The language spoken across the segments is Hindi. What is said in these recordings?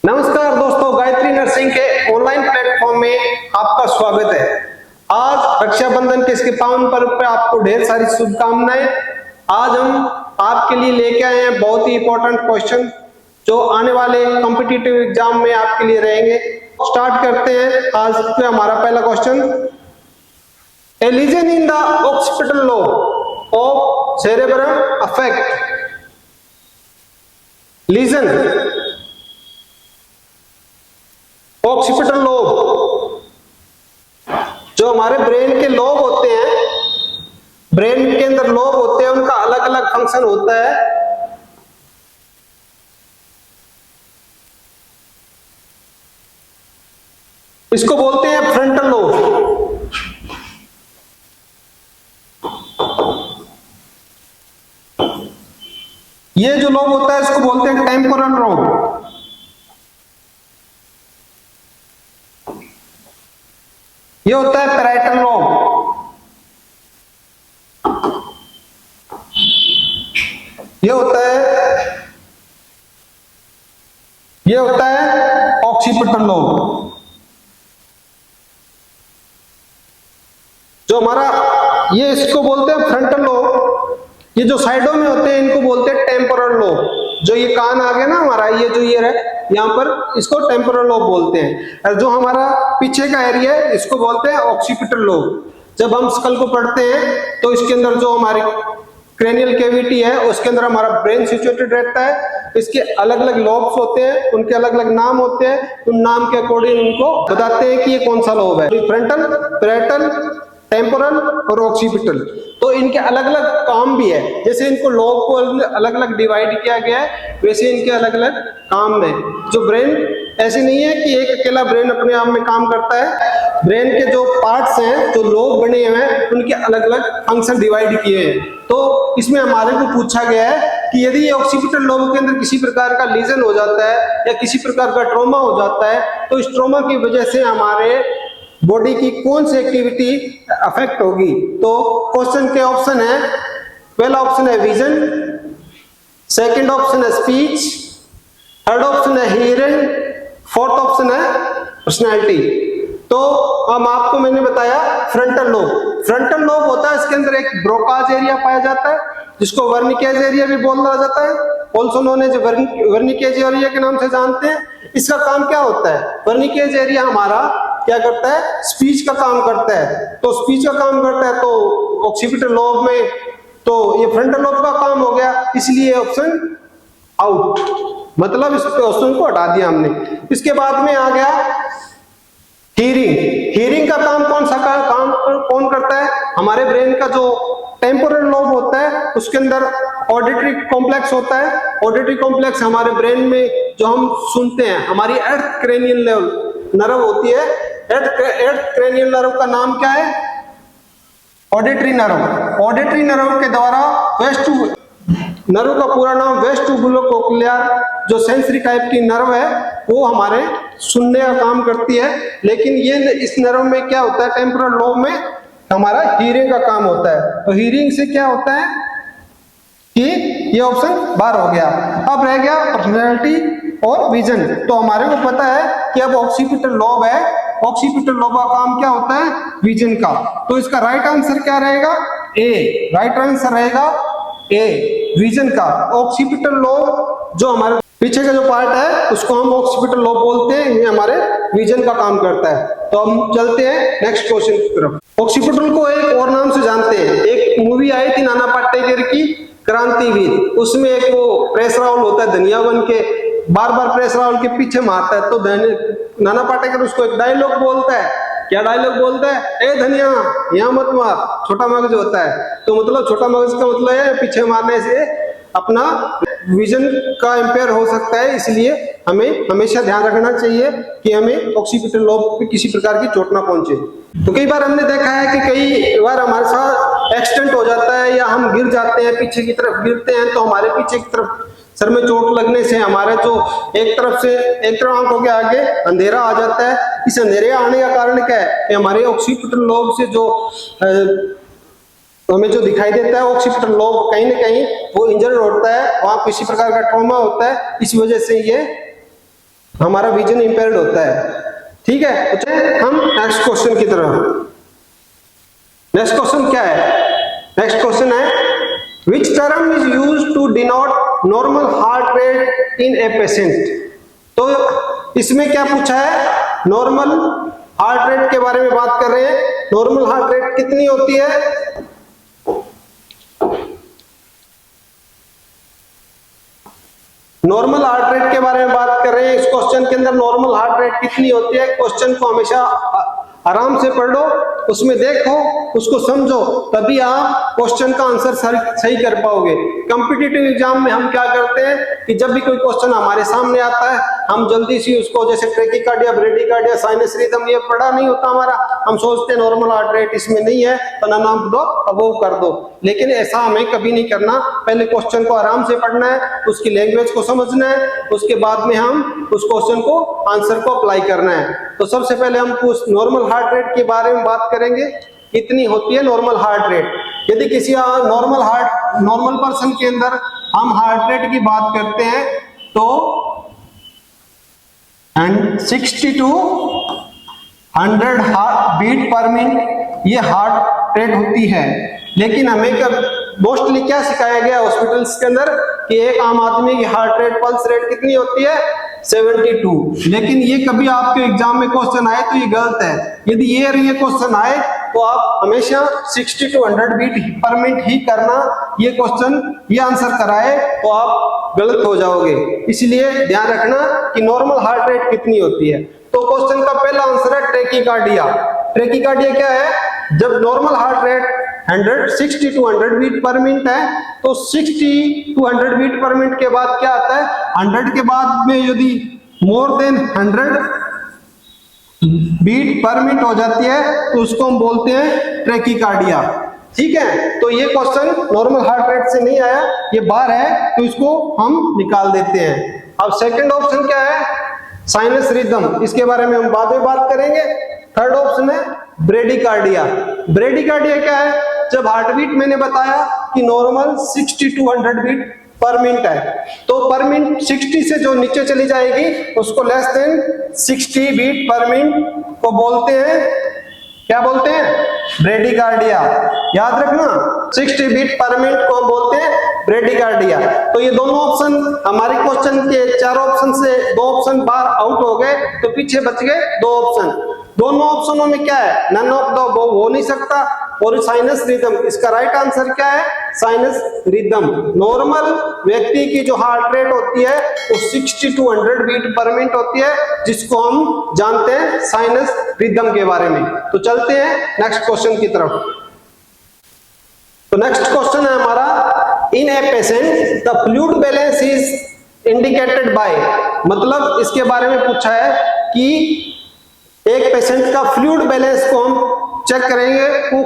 नमस्कार दोस्तों, गायत्री नर्सिंग के ऑनलाइन प्लेटफॉर्म में आपका स्वागत है। आज रक्षाबंधन के इसके पावन पर्व पे आपको ढेर सारी शुभकामनाएं। आज हम आपके लिए लेके आए हैं बहुत ही इंपॉर्टेंट क्वेश्चन जो आने वाले कॉम्पिटिटिव एग्जाम में आपके लिए रहेंगे। स्टार्ट करते हैं। आज पे हमारा पहला question, a lesion in the occipital lobe of cerebrum affect. Lesion occipital lobe, जो हमारे ब्रेन के लोब होते हैं, ब्रेन के अंदर लोब होते हैं, उनका अलग अलग फंक्शन होता है। इसको बोलते हैं फ्रंटल लोब। ये जो लोब होता है इसको बोलते हैं टेम्पोरल लोब। ये होता है पैराइटल लोब। ये होता है ऑक्सीपिटल लोब। जो हमारा ये इसको बोलते हैं फ्रंटल लोब। ये जो साइडों में होते हैं इनको बोलते हैं टेम्पोरल लोब। जो ये कान आ गया ना हमारा, ये जो ये है यहाँ पर, इसको टेम्पोरल लोब बोलते हैं। और जो हमारा पीछे का एरिया है इसको बोलते हैं ऑक्सीपिटल लोब। जब हम स्कल को पढ़ते हैं तो इसके अंदर जो हमारी क्रेनियल कैविटी है उसके अंदर हमारा ब्रेन सिचुएटेड रहता है। इसके अलग अलग लोब्स होते हैं, उनके अलग अलग नाम होते हैं। उन नाम के अकॉर्डिंग उनको बताते हैं कि ये कौन सा लोब है। फ्रंटल, पैराइटल, टेम्पोरल और ऑक्सीपिटल। तो इनके अलग अलग काम भी है। जैसे इनको लोब को अलग अलग डिवाइड किया गया है, वैसे इनके अलग अलग काम है। जो ब्रेन ऐसे नहीं है कि एक अकेला ब्रेन अपने आप में काम करता है। ब्रेन के जो पार्ट्स हैं, जो लोब बने हुए हैं, उनके अलग अलग फंक्शन डिवाइड किए हैं। तो इसमें हमारे को पूछा गया है कि यदि ऑक्सीपिटल लोब के अंदर किसी प्रकार का लीजन हो जाता है या किसी प्रकार का ट्रॉमा हो जाता है तो इस ट्रॉमा की वजह से हमारे बॉडी की कौन सी एक्टिविटी अफेक्ट होगी। तो क्वेश्चन के ऑप्शन है, पहला ऑप्शन है विजन, सेकंड ऑप्शन है स्पीच, थर्ड ऑप्शन है हियरिंग, फोर्थ ऑप्शन है पर्सनैलिटी। तो हम आपको मैंने बताया फ्रंटल लोब। फ्रंटल लोब होता है, इसके अंदर एक ब्रोकाज एरिया पाया जाता है जिसको वर्निकेज एरिया भी बोला जाता है, ऑल्सो नोन एज वर्निकेज एरिया के नाम से जानते हैं। इसका काम क्या होता है? वर्निकेज एरिया हमारा क्या करता है? स्पीच का काम करता है। तो स्पीच का काम करता है तो ऑक्सीपिटल लोब में तो ये फ्रंटल लोब का काम हो गया, इसलिए ऑप्शन आउट, मतलब इस क्वेश्चन को हटा दिया हमने। इसके बाद में आ गया हियरिंग। हियरिंग का काम कौन करता है? हमारे ब्रेन का जो टेम्पोरल लोब होता है उसके अंदर ऑडिटरी कॉम्प्लेक्स होता है। ऑडिटरी कॉम्प्लेक्स हमारे ब्रेन में जो हम सुनते हैं, हमारी अर्थ क्रेनियल नर्व होती है। अर्थ क्रेनियल नर्व का नाम क्या है? Auditory nerve. ऑडिटरी नर्व के द्वारा वेस्ट नर्व का पूरा नाम वेस्टिबुलोकोक्लियर, जो सेंसरी टाइप की नर्व है, वो हमारे सुनने का काम करती है। लेकिन ये इस नर्व में क्या होता है? टेम्पोरल लोब में हमारा हियरिंग का काम होता है। तो हियरिंग से क्या होता है कि ये ऑप्शन बाहर हो गया। अब रह गया पर्सनैलिटी और विजन। तो हमारे को पता है कि अब ऑक्सीपिटल लोब है, ऑक्सीपिटल लोब का काम क्या होता है? विजन का। तो इसका राइट आंसर क्या रहेगा? ए। राइट आंसर रहेगा ए, विजन का। ऑक्सीपिटल लोब जो हमारे पीछे का जो पार्ट है उसको हम ऑक्सीपिटल लोब बोलते हैं, ये हमारे विजन का काम करता है। तो हम चलते हैं नेक्स्ट क्वेश्चन की तरफ। ऑक्सीपिटल को एक और नाम से जानते हैं। एक मूवी आई थी नाना पाटेकर की, क्रांतिवीर। उसमें एक वो प्रेस रावल होता है धनिया बन के, बार बार प्रेस रावल के पीछे मारता है। तो नाना पाटेकर उसको एक डायलॉग बोलता है। क्या डायलॉग बोलता है? ए धनिया यहाँ मत मार, छोटा मगज होता है। तो मतलब छोटा मगज का मतलब है पीछे मारने से अपना विजन का इंपेयर हो सकता है। इसलिए हमें हमेशा ध्यान रखना चाहिए कि हमें ऑक्सीपिटल लोब पे किसी प्रकार की चोट ना पहुंचे। तो कई बार हमने देखा है कि कई बार हमारे साथ एक्सीडेंट हो जाता है या हम गिर जाते हैं, पीछे की तरफ गिरते हैं, तो हमारे पीछे की तरफ सर में चोट लगने से हमारे जो एक तरफ आंखों के आगे अंधेरा आ जाता है। इस अंधेरे आने का कारण क्या है? कि हमारे ऑक्सीपिटल लोब से जो हमें जो दिखाई देता है ऑक्सीपिटल लोब कहीं ना कहीं वो इंजर्ड होता है, वहां किसी प्रकार का ट्रॉमा होता है, इस वजह से ये हमारा विजन इंपेयर्ड होता है। ठीक है, तो चलिए हम नेक्स्ट क्वेश्चन की तरफ। नेक्स्ट क्वेश्चन क्या है? नेक्स्ट क्वेश्चन है which term is used to denote normal heart rate in a patient. तो इसमें क्या पूछा है? नॉर्मल हार्ट रेट के बारे में बात कर रहे हैं। नॉर्मल हार्ट रेट कितनी होती है? नॉर्मल हार्ट रेट के बारे में बात कर रहे हैं। इस क्वेश्चन के अंदर नॉर्मल हार्ट रेट कितनी होती है? क्वेश्चन को हमेशा आराम से पढ़ लो, उसमें देखो, उसको समझो, तभी आप क्वेश्चन का आंसर सही कर पाओगे। कॉम्पिटिटिव एग्जाम में हम क्या करते हैं कि जब भी कोई क्वेश्चन हमारे सामने आता है, हम जल्दी से उसको, जैसे ट्रैकीकार्डिया, ब्रेडीकार्डिया, साइनस रिदम, ये पढ़ा नहीं होता हमारा, हम सोचते हैं नॉर्मल हार्ट रेट इसमें नहीं है तो ना नाम दो, अबोव कर दो। लेकिन ऐसा हमें कभी नहीं करना। पहले क्वेश्चन को आराम से पढ़ना है, उसकी लैंग्वेज को समझना है, उसके बाद में हम उस क्वेश्चन को, आंसर को अप्लाई करना है। तो सबसे पहले हम कुछ नॉर्मल हार्ट रेट के बारे में बात करेंगे। कितनी होती है नॉर्मल हार्ट रेट? यदि किसी नॉर्मल पर्सन के अंदर हम हार्ट रेट की बात करते हैं तो 60 to 100 बीट पर मिनट ये हार्ट रेट होती है। लेकिन हमें मोस्टली क्या सिखाया गया हॉस्पिटल्स के अंदर कि एक आम आदमी की हार्ट रेट, पल्स रेट कितनी होती है? 72। लेकिन ये कभी आपके एग्जाम में क्वेश्चन आए तो ये गलत है। यदि ये क्वेश्चन आए तो आप हमेशा 60 to 100 बीट पर मिनट ही करना। ये क्वेश्चन, ये आंसर कराए तो आप गलत हो जाओगे। इसलिए ध्यान रखना कि नॉर्मल हार्ट रेट कितनी होती है। तो क्वेश्चन का पहला आंसर है ट्रैकीकार्डिया। ट्रैकीकार्डिया क्या है? जब normal heart rate 60 to 100 beat per minute है तो 60 to 100 बीट पर मिनट के बाद क्या आता है? 100 के बाद में यदि more than 100 beat per minute हो जाती है तो उसको हम बोलते हैं ट्रैकीकार्डिया। ठीक है, तो ये क्वेश्चन नॉर्मल हार्ट रेट से नहीं आया, ये बाहर है, तो इसको हम निकाल देते हैं। अब सेकंड ऑप्शन क्या है? Sinus rhythm. इसके बारे में हम बाद में बात करेंगे। थर्ड ऑप्शन है ब्रेडीकार्डिया। ब्रेडीकार्डिया क्या है? जब हार्ट बीट मैंने बताया कि normal 60 to 100 beat per minute है, तो पर मिनट 60 से जो नीचे चली जाएगी उसको less than 60 beat per minute को बोलते हैं, क्या बोलते हैं? ब्रेडीकार्डिया। याद रखना, 60 बीट पर मिनट को बोलते हैं ब्रेडीकार्डिया। तो ये दोनों ऑप्शन हमारे क्वेश्चन के 4 ऑप्शन से 2 ऑप्शन बाहर आउट हो गए, तो पीछे बच गए 2 ऑप्शन। दोनों ऑप्शनों में क्या है? नन ऑफ द अबव हो नहीं सकता। और साइनस रिदम, इसका राइट आंसर क्या है? Sinus rhythm. नॉर्मल व्यक्ति की जो हार्ट रेट होती है वो 60 to 100 बीट पर मिनट होती है, जिसको हम जानते हैं साइनस रिदम के बारे में। तो चलते हैं नेक्स्ट क्वेश्चन की तरफ। तो नेक्स्ट क्वेश्चन है हमारा, in a patient the fluid balance is indicated by. मतलब इसके बारे में पूछा है कि एक पेशेंट का फ्लूइड बैलेंस को हम चेक करेंगे, वो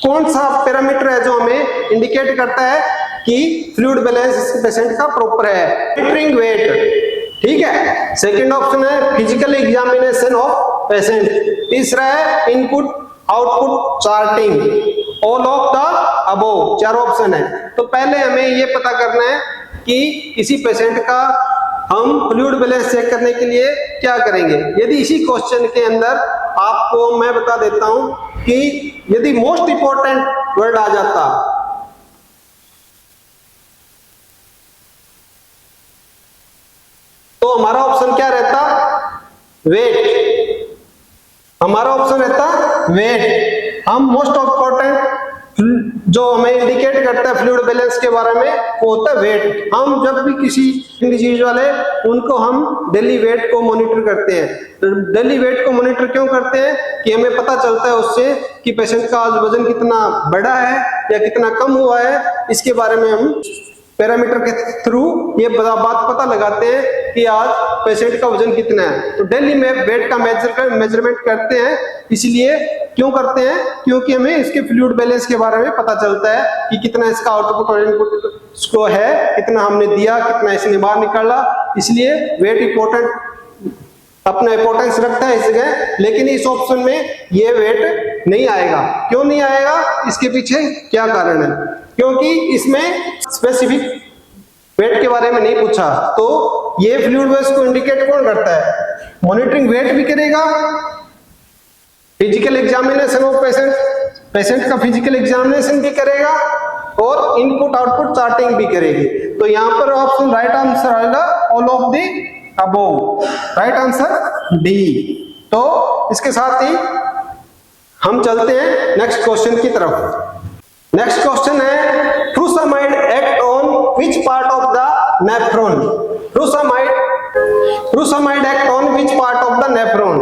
कौन सा पैरामीटर है जो हमें इंडिकेट करता है कि फ्लूइड बैलेंस इस पेशेंट का प्रॉपर है? Monitoring weight. ठीक है, सेकंड ऑप्शन है फिजिकल एग्जामिनेशन ऑफ पेशेंट। तीसरा है input output charting. All of the above. 4 option है। तो पहले हमें ये पता करना है कि किसी पेशेंट का हम फ्लूइड बैलेंस चेक करने के लिए क्या करेंगे। यदि इसी क्वेश्चन के अंदर आपको मैं बता देता हूं कि यदि मोस्ट इंपॉर्टेंट वर्ड आ जाता तो हमारा ऑप्शन क्या रहता? वेट। हमारा ऑप्शन रहता वेट। हम मोस्ट इंपॉर्टेंट जो हमें इंडिकेट करता है फ्लूइड बैलेंस के बारे में वो होता है वेट। हम जब भी किसी डिजीज वाले उनको हम डेली वेट को मॉनिटर करते हैं। तो डेली वेट को मॉनिटर क्यों करते हैं? कि हमें पता चलता है उससे कि पेशेंट का आज वजन कितना बढ़ा है या कितना कम हुआ है। इसके बारे में हम पैरामीटर के थ्रू ये बात पता लगाते हैं कि आज पेशेंट का वजन कितना है। तो डेली में वेट का मेजरमेंट करते हैं। इसलिए क्यों करते हैं? क्योंकि हमें इसके फ्लूइड बैलेंस के बारे में पता चलता है कि कितना इसका आउटपुट और इनपुट को है, कितना हमने दिया, कितना इसने बाहर निकाला। इसलिए वेट इंपॉर्टेंट, अपना इंपॉर्टेंस रखता है इस जगह। लेकिन इस ऑप्शन में ये वेट नहीं आएगा। क्यों नहीं आएगा? इसके पीछे क्या कारण है? क्योंकि इसमें स्पेसिफिक वेट के बारे में नहीं पूछा। तो ये फ्लूइड बेस को इंडिकेट कौन करता है? मॉनिटरिंग वेट भी करेगा, फिजिकल एग्जामिनेशन ऑफ पेशेंट का फिजिकल एग्जामिनेशन भी करेगा और इनपुट आउटपुट चार्टिंग भी करेगी। तो यहाँ पर ऑप्शन राइट आंसर आएगा all of the above, right answer D. तो इसके साथ ही हम चलते हैं नेक्स्ट क्वेश्चन की तरफ। नेक्स्ट क्वेश्चन है frusemide act on which part of the nephron? Frusemide act on which part of the nephron?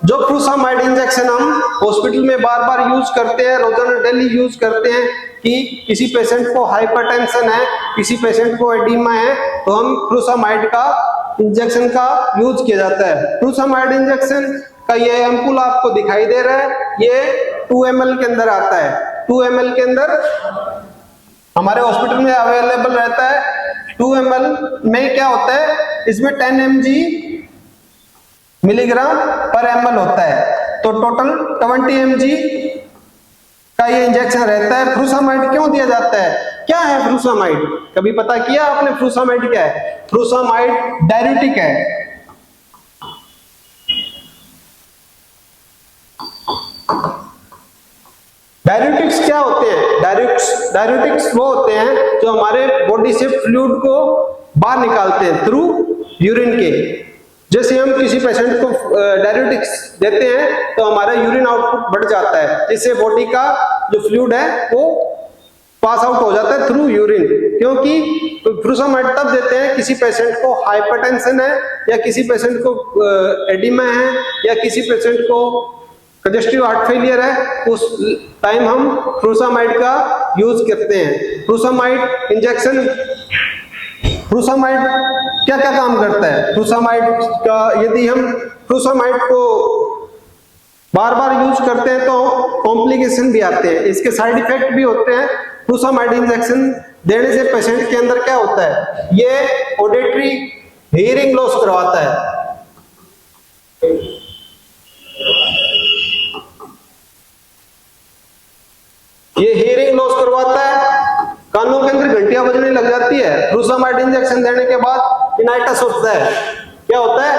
जो फ्रूसामाइड इंजेक्शन हम हॉस्पिटल में बार बार यूज करते हैं, रोजाना डेली यूज करते हैं कि किसी पेशेंट को हाइपरटेंशन है, किसी पेशेंट को एडिमा है, तो हम फ्रूसामाइड का इंजेक्शन का यूज किया जाता है। फ्रूसामाइड इंजेक्शन का ये एम्पूल आपको दिखाई दे रहा है, ये 2 ml के अंदर आता है। 2 ml के अंदर हमारे हॉस्पिटल में अवेलेबल रहता है। 2 ml में क्या होता है, इसमें 10 mg मिलीग्राम पर ml होता है, तो टोटल 20 mg का ये इंजेक्शन रहता है। फ्रूसामाइड क्यों दिया जाता है? क्या है फ्रूसामाइड? कभी पता किया आपने फ्रूसामाइड क्या है? फ्रूसामाइड डाययूरेटिक है। डाययूरेटिक्स क्या होते हैं? डाययूरेटिक्स वो होते हैं जो हमारे बॉडी से फ्लूइड को बाहर निकालते हैं थ्रू यूरिन के। जैसे हम किसी पेशेंट को डाययूरेटिक्स देते हैं तो हमारा यूरिन आउटपुट बढ़ जाता है, जिससे बॉडी का जो फ्लूइड है वो पास आउट हो जाता है थ्रू यूरिन। क्योंकि फ्रूसामाइड तब देते हैं किसी पेशेंट को हाइपरटेंशन है, या किसी पेशेंट को एडिमा है, या किसी पेशेंट को कंजेस्टिव हार्ट फेलियर है, उस टाइम हम फ्रूसामाइड का यूज करते हैं। फ्रूसामाइड इंजेक्शन, फ्रूसामाइड क्या क्या काम करता है? फ्रूसामाइड का यदि हम फ्रूसामाइड को बार बार यूज करते हैं तो कॉम्प्लिकेशन भी आते हैं, इसके साइड इफेक्ट भी होते हैं। फ्रूसामाइड इंजेक्शन देने से पेशेंट के अंदर क्या होता है, ये ऑडिटरी हियरिंग लॉस करवाता है। ये हियरिंग लॉस करवाता है, कानों के अंदर घंटियां बजने लग जाती है। फ्रूसामाइड इंजेक्शन देने के बाद टिनाइटस होता है। क्या होता है?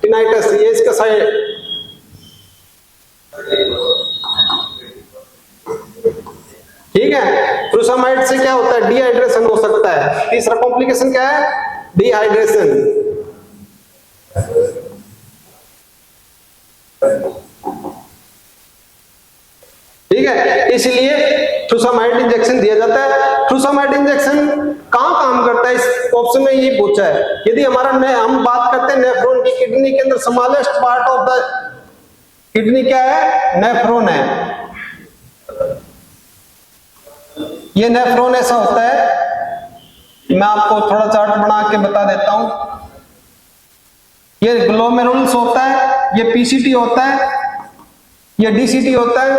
टिनाइटस। ये इसका साइड, ठीक है। फ्रूसामाइड से क्या होता है? डिहाइड्रेशन हो सकता है। तीसरा कॉम्प्लिकेशन क्या है? डिहाइड्रेशन। ठीक है, इसलिए फ्रूसामाइड इंजेक्शन दिया जाता है। फ्रूसामाइड इंजेक्शन कहां काम करता है? इस ऑप्शन में ये पूछा है। यदि हमारा हम बात करते हैं नेफ्रॉन की, किडनी के अंदर smallest part of the kidney क्या है? नेफ्रॉन है। ये नेफ्रॉन ऐसा होता है, मैं आपको थोड़ा चार्ट बना के बता देता हूं। ये ग्लोमेरुलस होता है, ये पीसीटी होता है, ये डीसीटी होता है,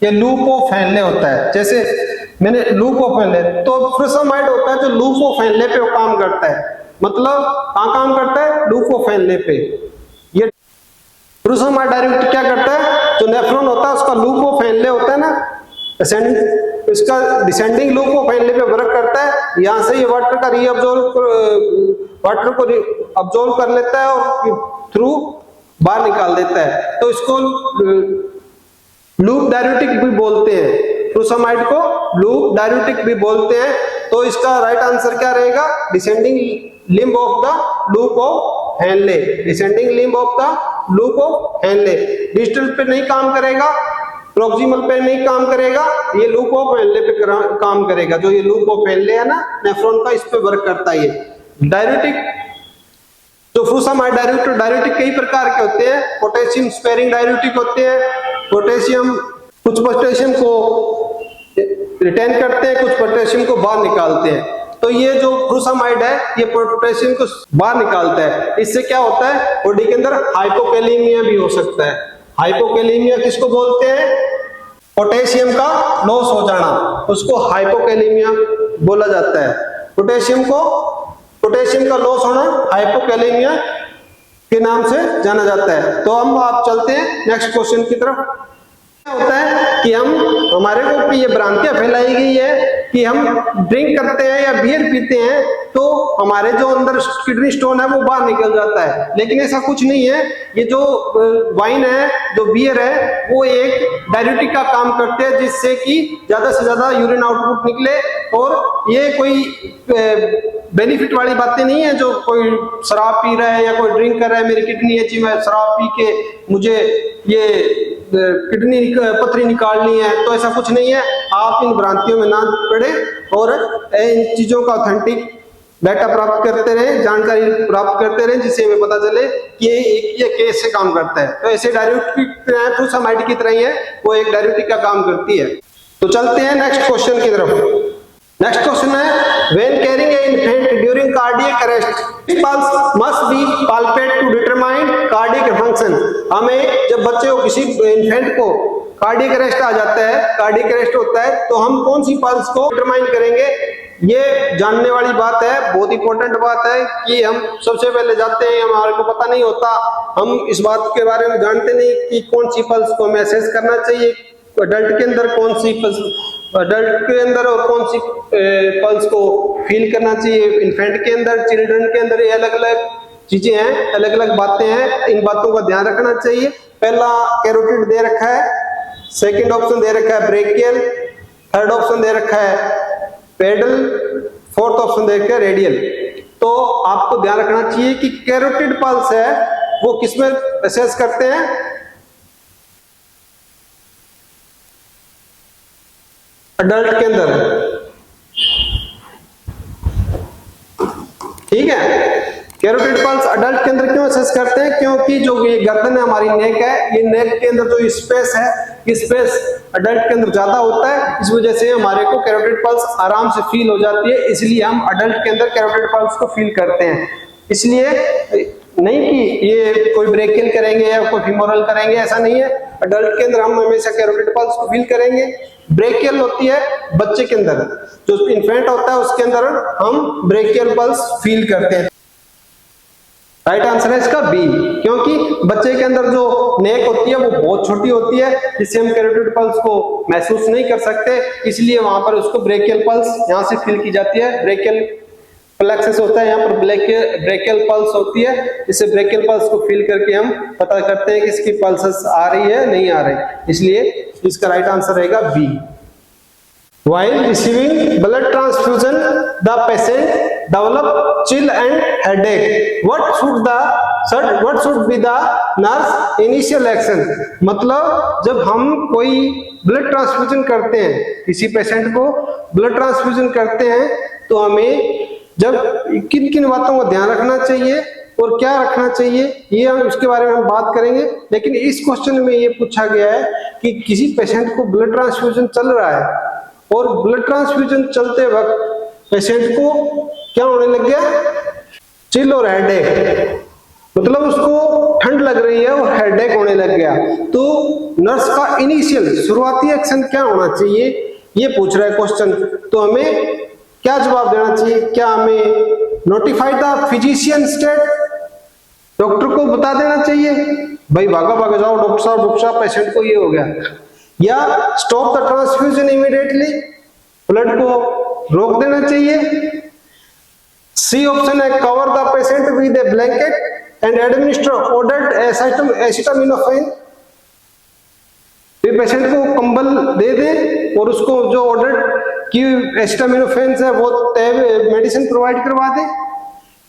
ये लूप ऑफ हेनले होता है। जैसे मैंने लूप ऑफ हेनले, तो फ्रूसामाइड होता है जो लूप ऑफ हेनले पे काम करता है। मतलब कहां काम करता है? लूप ऑफ हेनले पे। ये फ्रूसामाइड डायरेक्ट क्या करता है? जो नेफ्रॉन होता है उसका लूप ऑफ हेनले होता है ना, इसका डिसेंडिंग लूप ऑफ हेनले पे वर्क करता है। यहां से ये वाटर को अब्जॉर्ब कर लेता है और थ्रू बाहर निकाल देता है। तो इसको लूप डाययूरेटिक भी बोलते हैं। फ्रूसामाइड को लूप डाययूरेटिक भी बोलते हैं। तो इसका राइट आंसर क्या रहेगा? Descending limb of the loop of Henle. Descending limb of the loop of Henle. Distal पे नहीं काम करेगा, प्रॉक्सिमल पे नहीं काम करेगा, ये लूप ऑफ हेनले पे काम करेगा। जो ये लूप ऑफ हेनले है ना नेफ्रॉन का, इस पे वर्क करता है। ये डाययूरेटिक, जो फ्रूसामाइड डाययूरेटिक कई प्रकार के होते हैं। पोटेशियम स्पेयरिंग डाययूरेटिक होते हैं। पोटेशियम, कुछ पोटेशियम को रिटेन करते हैं, कुछ पोटेशियम को बाहर निकालते हैं। तो ये जो फ्रूसामाइड है ये पोटेशियम को बाहर निकालता है। इससे क्या होता है? बॉडी के अंदर हाइपोकैलेमिया भी हो सकता है। हाइपोकैलेमिया किसको बोलते हैं? पोटेशियम का लॉस हो जाना, उसको हाइपोकैलेमिया बोला जाता है। पोटेशियम का लॉस होना हाइपोकैलेमिया नाम से जाना जाता है। तो हम आप चलते हैं नेक्स्ट क्वेश्चन की तरफ। क्या होता है कि हमारे को ये भ्रांतियां फैलाई गई है कि हम ड्रिंक करते हैं या बियर पीते हैं तो हमारे जो अंदर किडनी स्टोन है वो बाहर निकल जाता है, लेकिन ऐसा कुछ नहीं है। ये जो वाइन है, जो बियर है, वो एक डाययूरेटिक का काम करते हैं, जिससे कि ज्यादा से ज्यादा यूरिन आउटपुट निकले। और ये कोई बेनिफिट वाली बातें नहीं है, जो कोई शराब पी रहा है या कोई ड्रिंक कर रहा है, मेरी किडनी है जी, मैं शराब पी के मुझे ये किडनी पथरी निकालनी है, तो ऐसा कुछ नहीं है। आप इन भ्रांतियों में ना पड़े और इन चीजों का ऑथेंटिक डाटा प्राप्त करते रहे, जानकारी प्राप्त करते रहे, जिससे हमें पता चले कि ये कैसे काम करता है। तो ऐसे डायरेक्टिक फ्लूसमाइड की तरह ही है, वो एक डायरेक्टिक का काम करती है। तो चलते हैं नेक्स्ट क्वेश्चन की तरफ। नेक्स्ट क्वेश्चन है, when carrying a infant during cardiac arrest pulse must be palpate to determine cardiac function. हमें जब बच्चे को, किसी इन्फेंट को कार्डियक अरेस्ट आ जाता है, कार्डियक अरेस्ट होता है, तो हम कौन सी पल्स को डिटरमाइन करेंगे, ये जानने वाली बात है। बहुत इंपॉर्टेंट बात है कि हम सबसे पहले जाते हैं, हमारे को पता नहीं होता, हम इस बात के बारे में जानते नहीं कि कौन सी पल्स को हमें असेस करना चाहिए, अडल्ट के अंदर कौन सी पल्स, अडल्ट के अंदर और कौन सी पल्स को फील करना चाहिए, इन्फेंट के अंदर, चिल्ड्रन के अंदर। ये अलग अलग चीजें हैं, अलग अलग बातें हैं, इन बातों का ध्यान रखना चाहिए। पहला कैरोटिड दे रखा है, सेकंड ऑप्शन दे रखा है ब्रेकियल, थर्ड ऑप्शन दे रखा है पेडल, फोर्थ ऑप्शन दे रखा है रेडियल। तो आपको ध्यान रखना चाहिए कि कैरोटिड पल्स है वो किसमें असेस करते हैं, अडल्ट के अंदर, ठीक है। कैरोटिड पल्स अडल्ट के अंदर क्यों असेस करते हैं, क्योंकि जो ये गर्दन है, हमारी नेक है, ये नेक के अंदर जो स्पेस है, ये स्पेस अडल्ट के अंदर ज्यादा होता है, इस वजह से हमारे को कैरोटिड पल्स आराम से फील हो जाती है, इसलिए हम अडल्ट के अंदर कैरोटिड पल्स को फील करते हैं। इसलिए नहीं कि ये कोई ब्रेकियल करेंगे या कोई फीमोरल करेंगे, ऐसा नहीं है। अडल्ट के अंदर हम हमेशा कैरोटिड पल्स को फील करेंगे। ब्रेकियल होती है बच्चे के अंदर, जो इन्फेंट होता है उसके अंदर हम ब्रेकियल पल्स फील करते हैं। राइट आंसर है इसका बी, क्योंकि बच्चे के अंदर जो नेक होती है वो बहुत छोटी होती है, जिससे हम कैरोटिड पल्स को महसूस नहीं कर सकते, इसलिए वहां पर उसको ब्रेकियल पल्स यहां से फील की जाती है। ब्रेकियल प्लेक्सस होता है, यहाँ पर ब्रेकियल पल्स होती है, जिससे ब्रेकियल पल्स को फील करके हम पता करते हैं कि इसकी पल्सेस आ रही है नहीं आ रही, इसलिए इसका राइट आंसर रहेगा B. While receiving blood transfusion, the patient develop chill and headache. What should be the nurse initial action? मतलब जब हम कोई ब्लड ट्रांसफ्यूजन करते हैं, किसी पेशेंट को ब्लड ट्रांसफ्यूजन करते हैं, तो हमें जब किन किन बातों का ध्यान रखना चाहिए और क्या रखना चाहिए, ये हम उसके बारे में हम बात करेंगे। लेकिन इस क्वेश्चन में ये पूछा गया है कि किसी पेशेंट को ब्लड ट्रांसफ्यूजन चल रहा है और ब्लड ट्रांसफ्यूजन चलते वक्त पेशेंट को क्या होने लग गया, चिल और हेडेक, मतलब उसको ठंड लग रही है और हेडेक होने लग गया। तो नर्स का इनिशियल शुरुआती एक्शन क्या होना चाहिए, ये पूछ रहा है क्वेश्चन। तो हमें क्या जवाब देना चाहिए, क्या हमें notify the physician state, doctor को बता देना चाहिए भाई भागा भागा जाओ डॉक्टर साहब पेशेंट को ये हो गया, या stop the transfusion immediately, blood को रोक देना चाहिए। सी ऑप्शन है cover the patient with A blanket and administer ordered acetaminophen, patient को कंबल दे दे और उसको जो ऑर्डर की एसिटामिनोफेन है वो मेडिसिन प्रोवाइड करवा दे,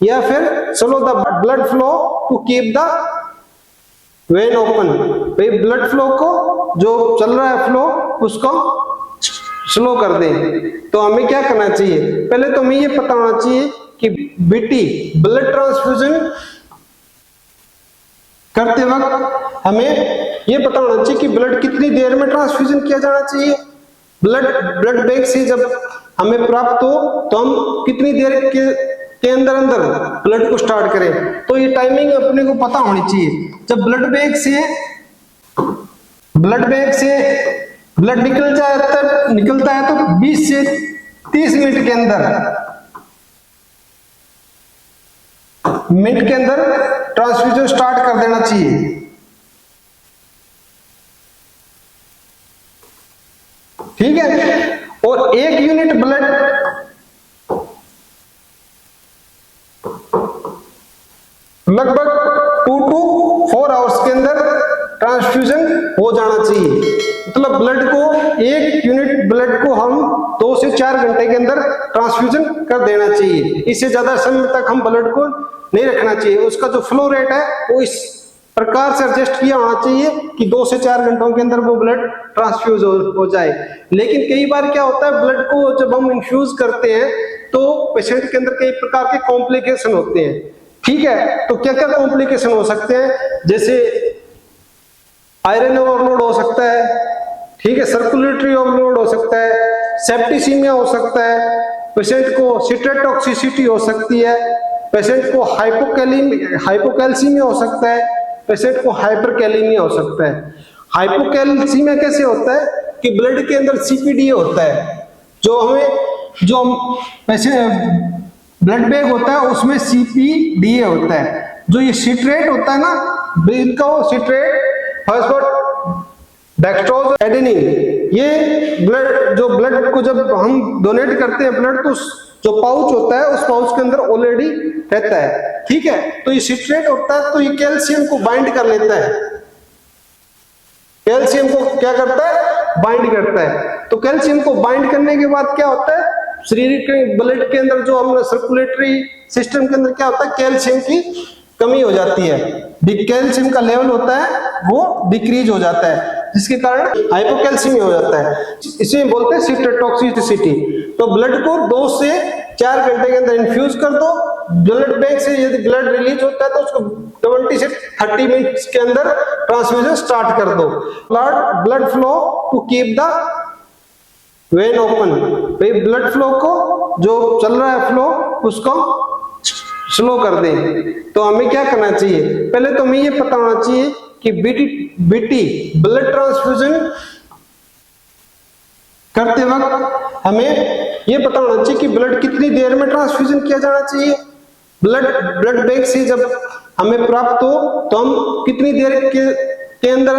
या फिर slow the blood flow to keep the vein open, भाई ब्लड फ्लो को जो चल रहा है फ्लो उसको स्लो कर दे। तो हमें क्या करना चाहिए, पहले तो हमें ये पता होना चाहिए कि बीटी ब्लड ट्रांसफ्यूजन करते वक्त हमें ये पता होना चाहिए कि ब्लड कितनी देर में ट्रांसफ्यूजन किया जाना चाहिए। ब्लड बैंक से जब हमें प्राप्त हो तो हम कितनी देर के अंदर ब्लड को स्टार्ट करें, तो ये टाइमिंग अपने को पता होनी चाहिए। जब ब्लड बैंक से ब्लड निकलता है तो 20 से 30 मिनट के अंदर ट्रांसफ्यूजन स्टार्ट कर देना चाहिए। 4 आवर्स के अंदर ट्रांसफ्यूजन हो जाना चाहिए। मतलब ब्लड को 1 यूनिट ब्लड को हम 2 से 4 घंटे के अंदर ट्रांसफ्यूजन कर देना चाहिए। इससे ज्यादा समय तक हम ब्लड को नहीं रखना चाहिए। उसका जो फ्लो रेट है वो इस प्रकार से एडजस्ट किया होना चाहिए कि 2 से 4 घंटों के अंदर वो ब्लड ट्रांसफ्यूज हो जाए। लेकिन कई बार क्या होता है, ब्लड को जब हम इन्फ्यूज करते हैं तो पेशेंट के अंदर कई प्रकार के कॉम्प्लिकेशन होते हैं। ठीक है, तो क्या क्या कॉम्प्लिकेशन हो सकते हैं, जैसे आयरन ओवरलोड हो सकता है, ठीक है, सर्कुलेटरी ओवरलोड हो सकता है, सेप्टिसीमिया हो सकता है, पेशेंट को सिट्रेट टॉक्सिसिटी हो सकती है, पेशेंट को हाइपोकैल्सीमिया हो सकता है, पेशेंट को हाइपरकैलेमिया हो सकता है। हाइपोकैल्सीमिया कैसे होता है कि ब्लड के अंदर सीपीडीए होता है, जो पेशेंट ब्लड बैग होता है उसमें सीपीडीए होता है। जो ये सिट्रेट होता है ना, इनका सिट्रेट डेक्स्ट्रोज एडेनिन, ये ब्लड को जब हम डोनेट करते हैं ब्लड, तो जो पाउच होता है उस पाउच के अंदर ऑलरेडी रहता है। ठीक है, तो ये सिट्रेट होता है तो ये कैल्शियम को बाइंड कर लेता है। कैल्शियम को क्या करता है, बाइंड करता है। तो कैल्शियम को बाइंड करने के बाद क्या होता है, शरीर के ब्लड के अंदर जो हमने सर्कुलेटरी सिस्टम के अंदर क्या होता है, कैल्शियम की कमी हो जाती है। कैल्शियम का लेवल होता है वो डिक्रीज हो जाता है, जिसके कारण हाइपोकैल्सीमिया हो जाता है। इसे बोलते हैं सिट्रेट टॉक्सिसिटी। तो ब्लड को 2 से 4 घंटे के अंदर इन्फ्यूज कर दो। ब्लड बैंक से यदि ब्लड रिलीज होता है तो उसको 20 से 30 मिनट्स के अंदर ट्रांसफ्यूजन स्टार्ट कर दो। Blood flow to keep the vein open, भाई ब्लड फ्लो को जो चल रहा है फ्लो उसको स्लो कर दें। तो हमें क्या करना चाहिए, पहले तो हमें ये पता होना चाहिए कि बीटी ब्लड ट्रांसफ्यूजन करते वक्त हमें ये पता होना चाहिए कि ब्लड कितनी देर में ट्रांसफ्यूजन किया जाना चाहिए। ब्लड बैंक से जब हमें प्राप्त हो तो हम कितनी देर के अंदर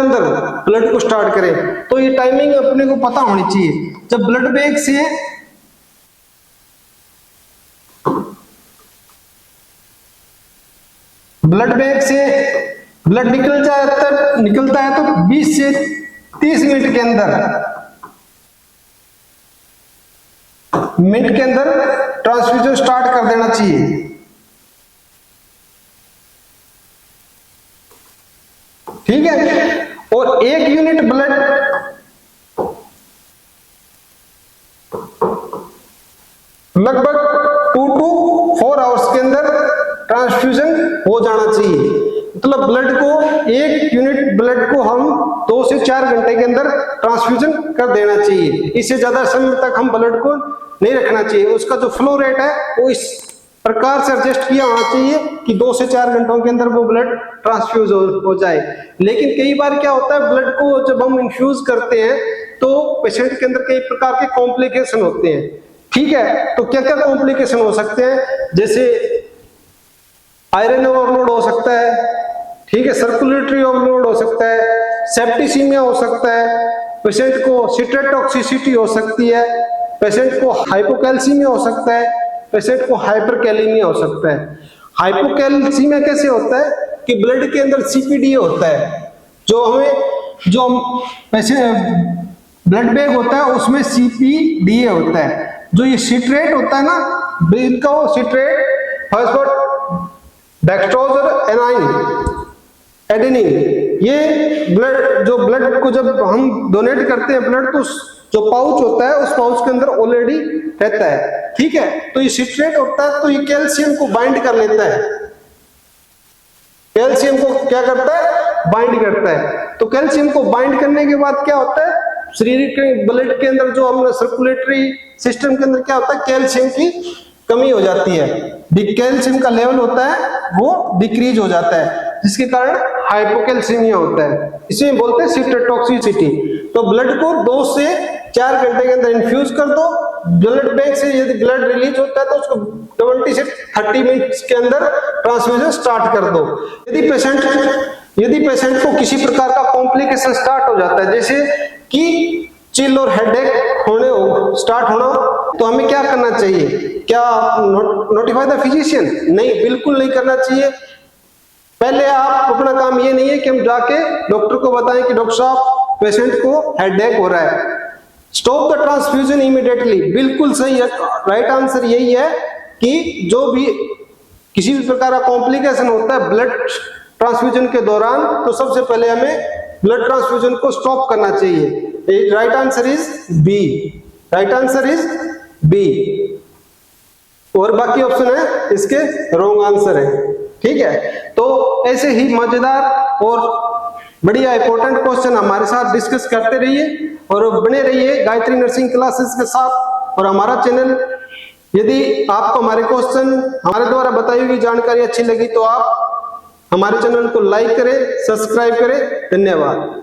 ब्लड को स्टार्ट करें, तो ये टाइमिंग अपने को पता होनी चाहिए। जब ब्लड बैंक से ब्लड निकलता है तो 20 से 30 मिनट के अंदर ट्रांसफ्यूजन स्टार्ट कर देना चाहिए। ठीक है, और 1 यूनिट ब्लड लगभग 2 to 4 आवर्स के अंदर ट्रांसफ्यूजन हो जाना चाहिए। मतलब ब्लड को 1 यूनिट ब्लड को हम 2 से 4 घंटे के अंदर ट्रांसफ्यूजन कर देना चाहिए। इससे ज्यादा समय तक हम ब्लड को नहीं रखना चाहिए। उसका जो फ्लो रेट है वो इस प्रकार से एडजस्ट किया होना चाहिए कि 2 से 4 घंटों के अंदर वो ब्लड ट्रांसफ्यूज हो जाए। लेकिन कई बार क्या होता है, ब्लड को जब हम इन्फ्यूज करते हैं तो पेशेंट के अंदर कई प्रकार के कॉम्प्लिकेशन होते हैं। ठीक है, तो क्या क्या कॉम्प्लिकेशन हो सकते हैं, जैसे आयरन ओवरलोड हो सकता है, ठीक है, सर्कुलेटरी ओवरलोड हो सकता है, सेप्टिसीमिया हो सकता है, पेशेंट को सिट्रेट टॉक्सिसिटी हो सकती है, पेशेंट को हाइपोकैल्सीमिया हो सकता है, पेशेंट को हाइपरकैलेमिया हो सकता है। हाइपोकैल्सीमिया कैसे होता है कि ब्लड के अंदर सीपीडीए होता है, जो ब्लड बैग होता है उसमें सीपीडीए होता है। जो ये सिट्रेट होता है ना, इनका सिट्रेट डेक्स्ट्रोज एडेनिन, ये ब्लड को जब हम डोनेट करते हैं ब्लड, तो जो पाउच होता है उस पाउच के अंदर ऑलरेडी रहता है। ठीक है, तो ये सिट्रेट होता है तो ये कैल्शियम को बाइंड कर लेता है। कैल्शियम को क्या करता है, बाइंड करता है। तो कैल्शियम को बाइंड करने के बाद क्या होता है, शरीर के ब्लड के अंदर जो हमने सर्कुलेटरी सिस्टम के अंदर क्या होता है, कैल्शियम की कमी हो जाती है। कैल्शियम का लेवल होता है वो डिक्रीज हो जाता है, जिसके कारण हाइपोकैल्सीमिया होता है। इसे बोलते हैं सिट्रेट टॉक्सिसिटी। तो ब्लड को 2 से 4 घंटे के अंदर इन्फ्यूज कर दो। ब्लड बैंक से यदि ब्लड रिलीज होता है तो उसको 20 से 30 मिनट्स के अंदर ट्रांसफ्यूजन स्टार्ट कर दो। यदि पेशेंट को किसी प्रकार का कॉम्प्लिकेशन स्टार्ट हो जाता है, जैसे कि चिल और हेडेक स्टार्ट होना, तो हमें क्या करना चाहिए, क्या नोटिफाई द फिजिशियन? नहीं, बिल्कुल नहीं करना चाहिए। पहले आप अपना काम ये नहीं है कि हम जाके डॉक्टर को बताएं कि डॉक्टर साहब पेशेंट को हेडेक हो रहा है, स्टॉप द ट्रांसफ्यूजन इमीडिएटली। बिल्कुल सही है, राइट आंसर यही है कि जो भी किसी भी प्रकार का कॉम्प्लिकेशन होता है ब्लड ट्रांसफ्यूजन के दौरान, तो सबसे पहले हमें ब्लड ट्रांसफ्यूजन को स्टॉप करना चाहिए। Right answer is B, right answer is B, और बाकी ऑप्शन है इसके रॉन्ग आंसर है। ठीक है, तो ऐसे ही मजेदार और बढ़िया इंपॉर्टेंट क्वेश्चन हमारे साथ डिस्कस करते रहिए और बने रहिए गायत्री नर्सिंग क्लासेस के साथ। और हमारा चैनल, यदि आपको हमारे क्वेश्चन, हमारे द्वारा बताई हुई जानकारी अच्छी लगी तो आप हमारे चैनल को लाइक करें, सब्सक्राइब करें। धन्यवाद।